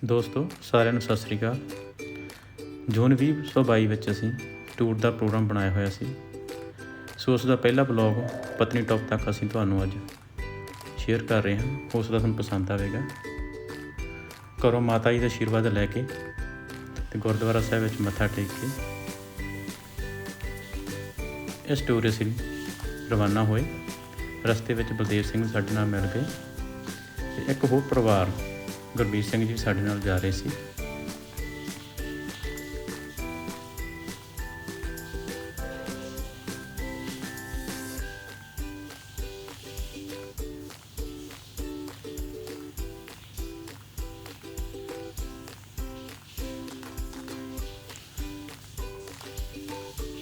ਦੋਸਤੋ ਸਾਰਿਆਂ ਨੂੰ ਸਤਿ ਸ਼੍ਰੀ ਅਕਾਲ। ਜੂਨ 2022 ਵਿੱਚ ਅਸੀਂ ਟੂਰ ਦਾ ਪ੍ਰੋਗਰਾਮ ਬਣਾਇਆ ਹੋਇਆ ਸੀ। ਸੋ ਉਸ ਦਾ ਪਹਿਲਾ ਬਲੌਗ ਪਤਨੀਟੌਪ ਤੱਕ ਅਸੀਂ ਤੁਹਾਨੂੰ ਅੱਜ ਸ਼ੇਅਰ ਕਰ ਰਹੇ ਹਾਂ। ਉਸ ਦਾ ਤੁਹਾਨੂੰ ਪਸੰਦ ਆਵੇਗਾ। ਘਰੋਂ ਮਾਤਾ ਜੀ ਦਾ ਆਸ਼ੀਰਵਾਦ ਲੈ ਕੇ ਅਤੇ ਗੁਰਦੁਆਰਾ ਸਾਹਿਬ ਵਿੱਚ ਮੱਥਾ ਟੇਕ ਕੇ ਇਸ ਟੂਰ ਅਸੀਂ ਰਵਾਨਾ ਹੋਏ। ਰਸਤੇ ਵਿੱਚ ਬਲਦੇਵ ਸਿੰਘ ਸਾਡੇ ਨਾਲ ਮਿਲ ਗਏ ਅਤੇ ਇੱਕ ਹੋਰ ਪਰਿਵਾਰ ਗੁਰਬੀਰ ਸਿੰਘ ਜੀ ਸਾਡੇ ਨਾਲ ਜਾ ਰਹੇ ਸੀ।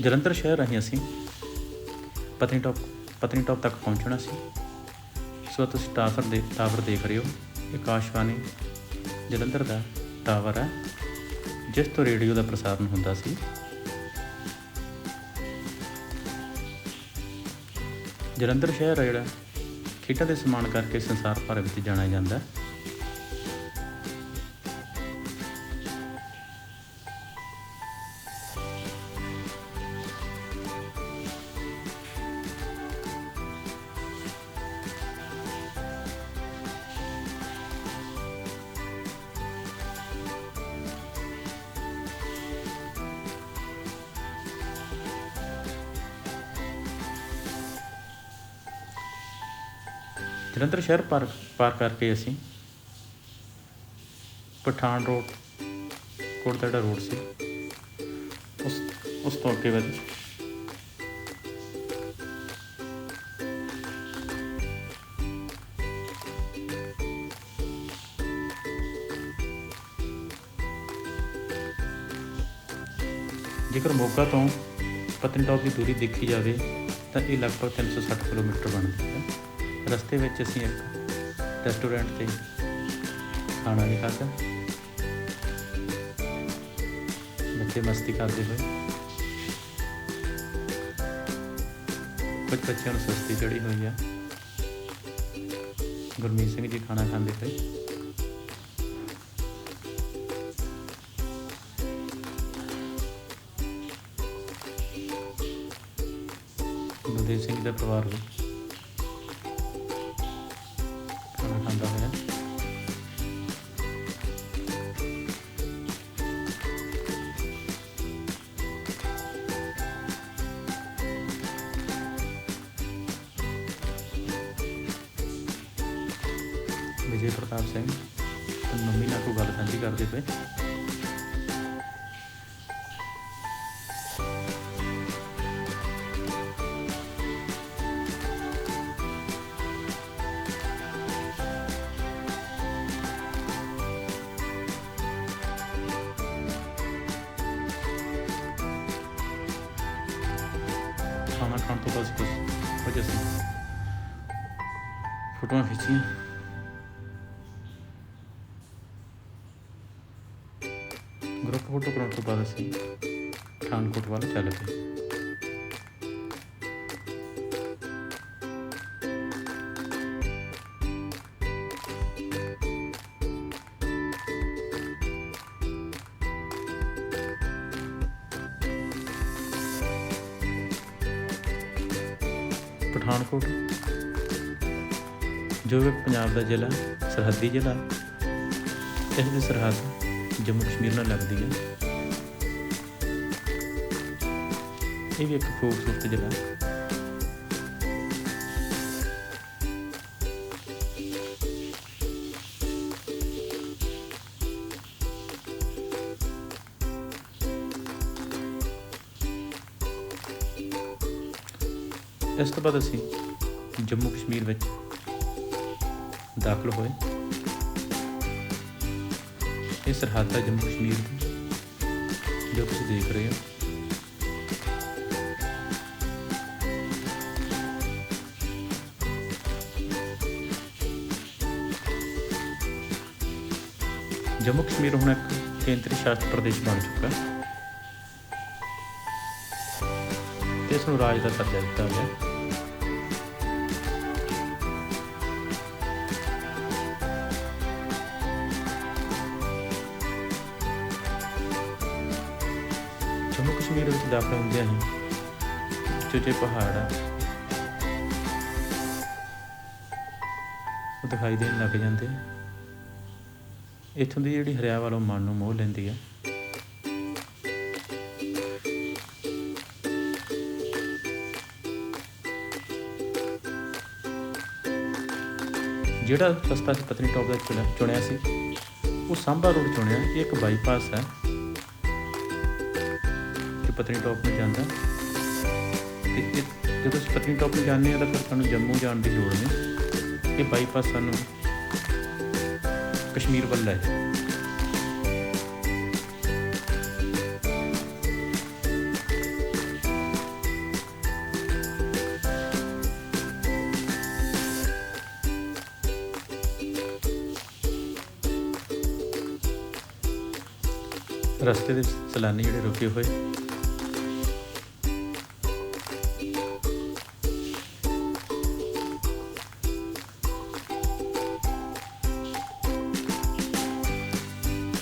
ਜਲੰਧਰ ਸ਼ਹਿਰ ਰਾਹੀਂ ਅਸੀਂ ਪਤਨੀਟੌਪ ਤੱਕ ਪਹੁੰਚਣਾ ਸੀ। ਸੋ ਤੁਸੀਂ ਟਾਵਰ ਦੇਖ ਰਹੇ ਹੋ। ਇਹ ਆਕਾਸ਼ਵਾਣੀ ਜਲੰਧਰ ਦਾ ਟਾਵਰ ਹੈ ਜਿਸ ਤੋਂ ਰੇਡੀਓ ਦਾ ਪ੍ਰਸਾਰਣ ਹੁੰਦਾ ਸੀ। ਜਲੰਧਰ ਸ਼ਹਿਰ ਹੈ ਜਿਹੜਾ ਖੇਡਾਂ ਦੇ ਸਮਾਨ ਕਰਕੇ ਸੰਸਾਰ ਭਰ ਵਿੱਚ ਜਾਣਿਆ ਜਾਂਦਾ। ਜਲੰਧਰ ਸ਼ਹਿਰ ਪਾਰ ਕਰਕੇ ਅਸੀਂ ਪਠਾਨਕੋਟ ਦਾ ਜਿਹੜਾ ਰੋਡ ਸੀ ਉਸ ਤੋਂ ਅੱਗੇ ਵਧੇ। ਜੇਕਰ ਮੋਗਾ ਤੋਂ ਪਤਨੀਟੌਪ ਦੀ ਦੂਰੀ ਦੇਖੀ ਜਾਵੇ ਤਾਂ ਇਹ ਲਗਭਗ 360 ਕਿਲੋਮੀਟਰ ਬਣਦੀ ਹੈ। ਰਸਤੇ ਵਿੱਚ ਅਸੀਂ ਇੱਕ ਰੈਸਟੋਰੈਂਟ 'ਤੇ ਖਾਣਾ ਵੀ ਖਾਧਾ। ਬੱਚੇ ਮਸਤੀ ਕਰਦੇ ਹੋਏ, ਕੁਝ ਬੱਚਿਆਂ ਨੂੰ ਸੁਸਤੀ ਚੜ੍ਹੀ ਹੋਈ ਆ। ਗੁਰਮੀਤ ਸਿੰਘ ਜੀ ਖਾਣਾ ਖਾਂਦੇ ਪਏ। ਬਲਦੇਵ ਸਿੰਘ ਦਾ ਪਰਿਵਾਰ ਵੀ ਖਾਣਾ ਖਾਂਦਾ ਹੋਇਆ। ਵਿਜੇ ਪ੍ਰਤਾਪ ਸਿੰਘ ਤੇ ਮੰਮੀ ਨਾਲ ਕੋਈ ਗੱਲ ਸਾਂਝੀ ਕਰਦੇ ਪਏ। ਖਾਣਾ ਖਾਣ ਤੋਂ ਬਾਅਦ ਕੁਝ ਅਸੀਂ ਫੋਟੋਆਂ ਖਿੱਚੀਆਂ। ਗਰੁੱਪ ਫੋਟੋ ਕਰਾਉਣ ਤੋਂ ਬਾਅਦ ਅਸੀਂ ਪਠਾਨਕੋਟ ਵੱਲ ਚੱਲ ਪਏ। ਪਠਾਨਕੋਟ ਜੋ ਕਿ ਪੰਜਾਬ ਦਾ ਜ਼ਿਲ੍ਹਾ, ਸਰਹੱਦੀ ਜ਼ਿਲ੍ਹਾ, ਇਸ ਦੀ ਸਰਹੱਦ ਜੰਮੂ ਕਸ਼ਮੀਰ ਨਾਲ ਲੱਗਦੀ ਹੈ। ਇਹ ਵੀ ਇੱਕ ਖੂਬਸੂਰਤ ਜ਼ਿਲ੍ਹਾ। ਇਸ ਤੋਂ ਬਾਅਦ ਅਸੀਂ ਜੰਮੂ ਕਸ਼ਮੀਰ ਵਿੱਚ ਦਾਖਲ ਹੋਏ। ਇਹ ਸਰਹੱਦ ਹੈ ਜੰਮੂ ਕਸ਼ਮੀਰ ਦੀ ਜੋ ਤੁਸੀਂ ਦੇਖ ਰਹੇ ਹੋ। ਜੰਮੂ ਕਸ਼ਮੀਰ ਹੁਣ ਇੱਕ ਕੇਂਦਰੀ ਸ਼ਾਸਿਤ ਪ੍ਰਦੇਸ਼ ਬਣ ਚੁੱਕਾ ਤੇ ਇਸ ਨੂੰ ਰਾਜ ਦਾ ਦਰਜਾ ਦਿੱਤਾ ਗਿਆ। ਜੰਮੂ ਕਸ਼ਮੀਰ ਵਿੱਚ ਦਾਖਲ ਹੁੰਦਿਆਂ ਹੀ ਉੱਚੇ ਉੱਚੇ ਪਹਾੜ ਆ ਉਹ ਦਿਖਾਈ ਦੇਣ ਲੱਗ ਜਾਂਦੇ। ਇੱਥੋਂ ਦੀ ਜਿਹੜੀ ਹਰਿਆਵਲ ਉਹ ਮਨ ਨੂੰ ਮੋਹ ਲੈਂਦੀ ਆ। ਜਿਹੜਾ ਰਸਤਾ ਅਸੀਂ ਪਤਨੀਟੋਪ ਦਾ ਚੁਣਿਆ ਸੀ ਉਹ ਸਾਂਭਾ ਰੋਡ ਚੁਣਿਆ। ਇਹ ਇੱਕ ਬਾਈਪਾਸ ਹੈ ਜੋ ਪਤਨੀਟੋਪ ਨੂੰ ਜਾਂਦਾ। ਅਤੇ ਜਦੋਂ ਅਸੀਂ ਪਤਨੀਟੋਪ ਨੂੰ ਜਾਂਦੇ ਹਾਂ ਤਾਂ ਫਿਰ ਸਾਨੂੰ ਜੰਮੂ ਜਾਣ ਦੀ ਲੋੜ ਨਹੀਂ। ਇਹ ਬਾਈਪਾਸ ਸਾਨੂੰ ਕਸ਼ਮੀਰ ਵੱਲ ਲੈ ਜਾਏ। ਰਸਤੇ ਦੇ ਸੈਲਾਨੀ ਜਿਹੜੇ ਰੁਕੇ ਹੋਏ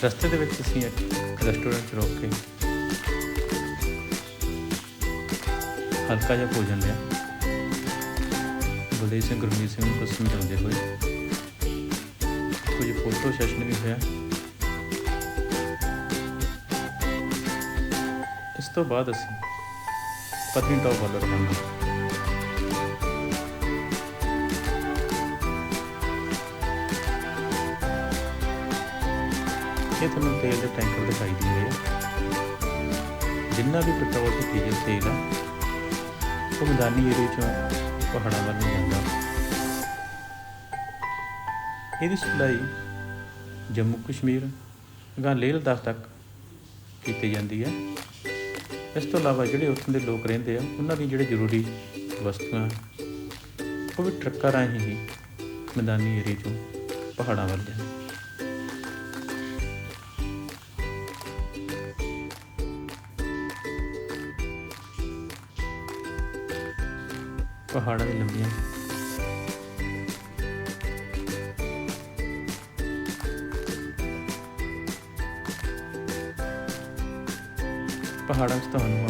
ਰਸਤੇ ਦੇ ਵਿੱਚ ਅਸੀਂ ਇੱਕ ਰੈਸਟੋਰੈਂਟ 'ਚ ਰੁਕ ਕੇ ਹਲਕਾ ਜਿਹਾ ਭੋਜਨ ਲਿਆ। ਬਲਦੇਵ ਸਿੰਘ ਗੁਰਮੀਤ ਸਿੰਘ ਨੂੰ ਕੁਝ ਸਮਝਾਉਂਦੇ ਹੋਏ ਕੁਝ ਫੋਟੋ ਸੈਸ਼ਨ ਵੀ ਹੋਇਆ। ਇਸ ਤੋਂ ਬਾਅਦ ਅਸੀਂ ਪਤਨੀਟੋਪ ਵੱਲ ਰਵਾਨਾ। ਇਹ ਤੁਹਾਨੂੰ ਤੇਲ ਦੇ ਟੈਂਕਰ ਦਿਖਾਈ ਦੇ ਰਹੇ ਆ। ਜਿੰਨਾ ਵੀ ਪੈਟਰੋਲ ਤੇ ਡੀਜ਼ਲ ਤੇਲ ਆ ਉਹ ਮੈਦਾਨੀ ਏਰੀਏ 'ਚੋਂ ਪਹਾੜਾਂ ਵੱਲ ਨੂੰ ਜਾਂਦਾ। ਇਹਦੀ ਸਪਲਾਈ ਜੰਮੂ ਕਸ਼ਮੀਰ ਅਗਾਂਹ ਲੇਹ ਲਦਾਖ ਤੱਕ ਕੀਤੀ ਜਾਂਦੀ ਹੈ। ਇਸ ਤੋਂ ਇਲਾਵਾ ਜਿਹੜੇ ਉੱਥੋਂ ਦੇ ਲੋਕ ਰਹਿੰਦੇ ਆ ਉਹਨਾਂ ਦੀ ਜਿਹੜੇ ਜ਼ਰੂਰੀ ਵਸਤੂਆਂ ਉਹ ਵੀ ਟਰੱਕਾਂ ਰਾਹੀਂ ਹੀ ਮੈਦਾਨੀ ਏਰੀਏ 'ਚੋਂ ਪਹਾੜਾਂ ਵੱਲ ਜਾਂਦੇ। ਪਹਾੜਾਂ ਦੀ ਲੰਬੀਆਂ ਪਹਾੜਾਂ 'ਚ ਤੁਹਾਨੂੰ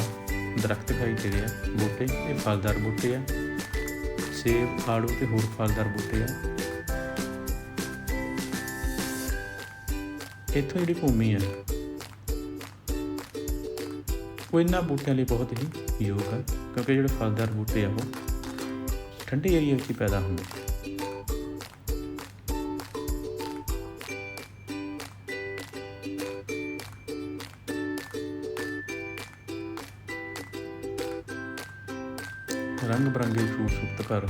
ਦਰਖਤ ਦਿਖਾਈ ਦੇ ਰਹੇ ਆ, ਬੂਟੇ। ਇਹ ਫਲਦਾਰ ਬੂਟੇ ਆ, ਸੇਬ, ਆੜੂ ਅਤੇ ਹੋਰ ਫਲਦਾਰ ਬੂਟੇ ਆ। ਇੱਥੋਂ ਜਿਹੜੀ ਭੂਮੀ ਆ ਉਹ ਇਹਨਾਂ ਬੂਟਿਆਂ ਲਈ ਬਹੁਤ ਹੀ ਯੋਗ ਆ, ਕਿਉਂਕਿ ਜਿਹੜੇ ਫਲਦਾਰ ਬੂਟੇ ਆ ਉਹ ਠੰਡੇ ਏਰੀਏ ਵਿੱਚ ਹੀ ਪੈਦਾ ਹੁੰਦੇ। ਰੰਗ ਬਿਰੰਗੇ ਖੂਬਸੂਰਤ ਘਰ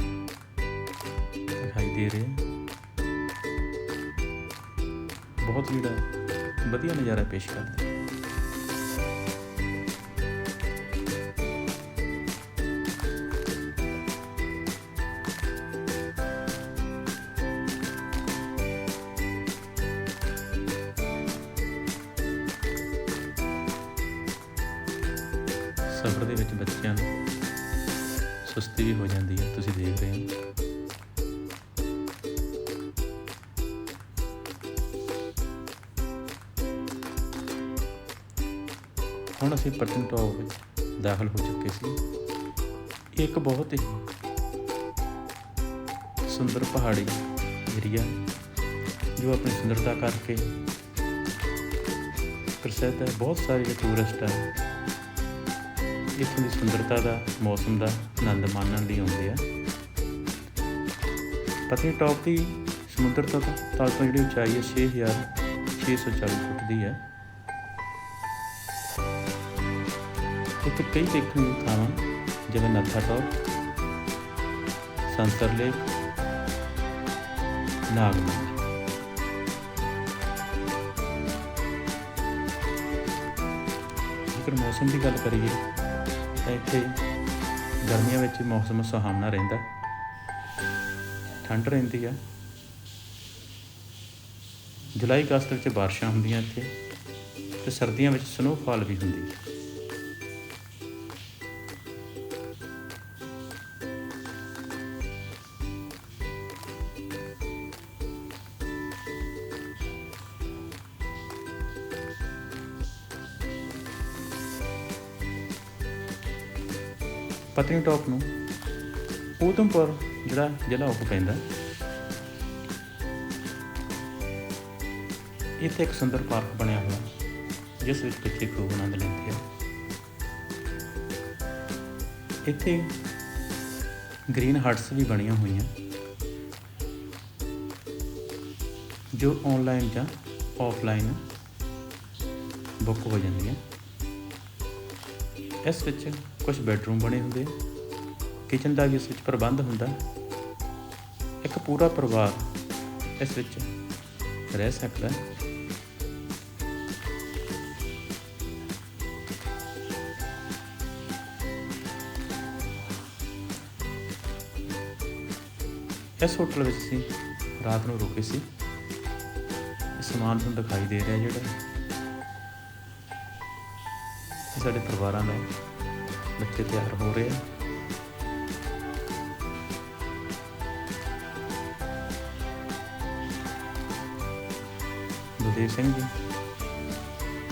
ਦਿਖਾਈ ਦੇ ਰਹੇ ਬਹੁਤ ਜਿਹੜਾ ਵਧੀਆ ਨਜ਼ਾਰਾ ਪੇਸ਼ ਕਰਦੇ। ਸਫ਼ਰ ਦੇ ਵਿੱਚ ਬੱਚਿਆਂ ਨੂੰ ਸੁਸਤੀ ਵੀ ਹੋ ਜਾਂਦੀ ਹੈ, ਤੁਸੀਂ ਦੇਖ ਰਹੇ ਹੋ। ਹੁਣ ਅਸੀਂ ਪਤਨੀਟੋਪ ਵਿੱਚ ਦਾਖਲ ਹੋ ਚੁੱਕੇ ਸੀ। ਇਹ ਇੱਕ ਬਹੁਤ ਹੀ ਸੁੰਦਰ ਪਹਾੜੀ ਏਰੀਆ ਜੋ ਆਪਣੀ ਸੁੰਦਰਤਾ ਕਰਕੇ ਪ੍ਰਸਿੱਧ ਹੈ। ਬਹੁਤ ਸਾਰੇ ਟੂਰਿਸਟ ਆ ਇੱਥੋਂ ਦੀ ਸੁੰਦਰਤਾ ਦਾ, ਮੌਸਮ ਦਾ ਆਨੰਦ ਮਾਣਨ ਲਈ ਆਉਂਦੇ ਆ। ਪਤਨੀਟੋਪ ਦੀ ਸਮੁੰਦਰ ਤਲ ਤੋਂ ਜਿਹੜੀ ਉਚਾਈ ਹੈ 6,640 ਫੁੱਟ ਦੀ ਹੈ। ਇੱਥੇ ਕਈ ਦੇਖਣ ਨੂੰ ਥਾਵਾਂ ਜਿਵੇਂ ਨੱਥਾ ਟੋਪ, ਸੰਸਰ ਲੇਕ, ਨਾਗਮੰਜ। ਜੇਕਰ ਮੌਸਮ ਦੀ ਗੱਲ ਕਰੀਏ ਤਾਂ ਇੱਥੇ ਗਰਮੀਆਂ ਵਿੱਚ ਮੌਸਮ ਸੁਹਾਵਣਾ ਰਹਿੰਦਾ, ਠੰਡ ਰਹਿੰਦੀ ਆ। ਜੁਲਾਈ ਅਗਸਤ ਵਿੱਚ ਬਾਰਿਸ਼ਾਂ ਹੁੰਦੀਆਂ ਇੱਥੇ, ਅਤੇ ਸਰਦੀਆਂ ਵਿੱਚ ਸਨੋਫਾਲ ਵੀ ਹੁੰਦੀ ਹੈ। ਪਤਨੀਟੋਪ ਨੂੰ ਊਧਮਪੁਰ ਜਿਹੜਾ ਜ਼ਿਲ੍ਹਾ ਉਹ ਪੈਂਦਾ। ਇੱਥੇ ਇੱਕ ਸੁੰਦਰ ਪਾਰਕ ਬਣਿਆ ਹੋਇਆ ਜਿਸ ਵਿੱਚ ਬੱਚੇ ਖੂਬ ਆਨੰਦ ਲੈਂਦੇ ਆ। ਇੱਥੇ ਗ੍ਰੀਨ ਹਟਸ ਵੀ ਬਣੀਆਂ ਹੋਈਆਂ ਜੋ ਔਨਲਾਈਨ ਜਾਂ ਔਫਲਾਈਨ ਬੁੱਕ ਹੋ ਜਾਂਦੀਆਂ। ਇਸ ਵਿੱਚ ਕੁਛ ਬੈਡਰੂਮ ਬਣੇ ਹੁੰਦੇ ਆ, ਕਿਚਨ ਦਾ ਵੀ ਇਸ ਵਿੱਚ ਪ੍ਰਬੰਧ ਹੁੰਦਾ। ਇੱਕ ਪੂਰਾ ਪਰਿਵਾਰ ਇਸ ਵਿੱਚ ਰਹਿ ਸਕਦਾ। ਇਸ ਹੋਟਲ ਵਿੱਚ ਅਸੀਂ ਰਾਤ ਨੂੰ ਰੁਕੇ ਸੀ। ਸਮਾਨ ਤੁਹਾਨੂੰ ਦਿਖਾਈ ਦੇ ਰਿਹਾ ਜਿਹੜਾ ਇਹ ਸਾਡੇ ਪਰਿਵਾਰਾਂ ਦਾ ਬੱਚੇ ਤਿਆਰ ਹੋ ਰਹੇ ਆ। ਗੁਰਦੇਵ ਸਿੰਘ ਜੀ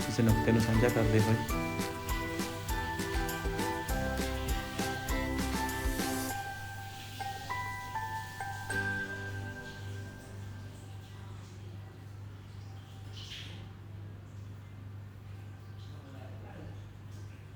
ਇਸ ਨੁਕਤੇ ਨੂੰ ਸਾਂਝਾ ਕਰਦੇ ਹੋਏ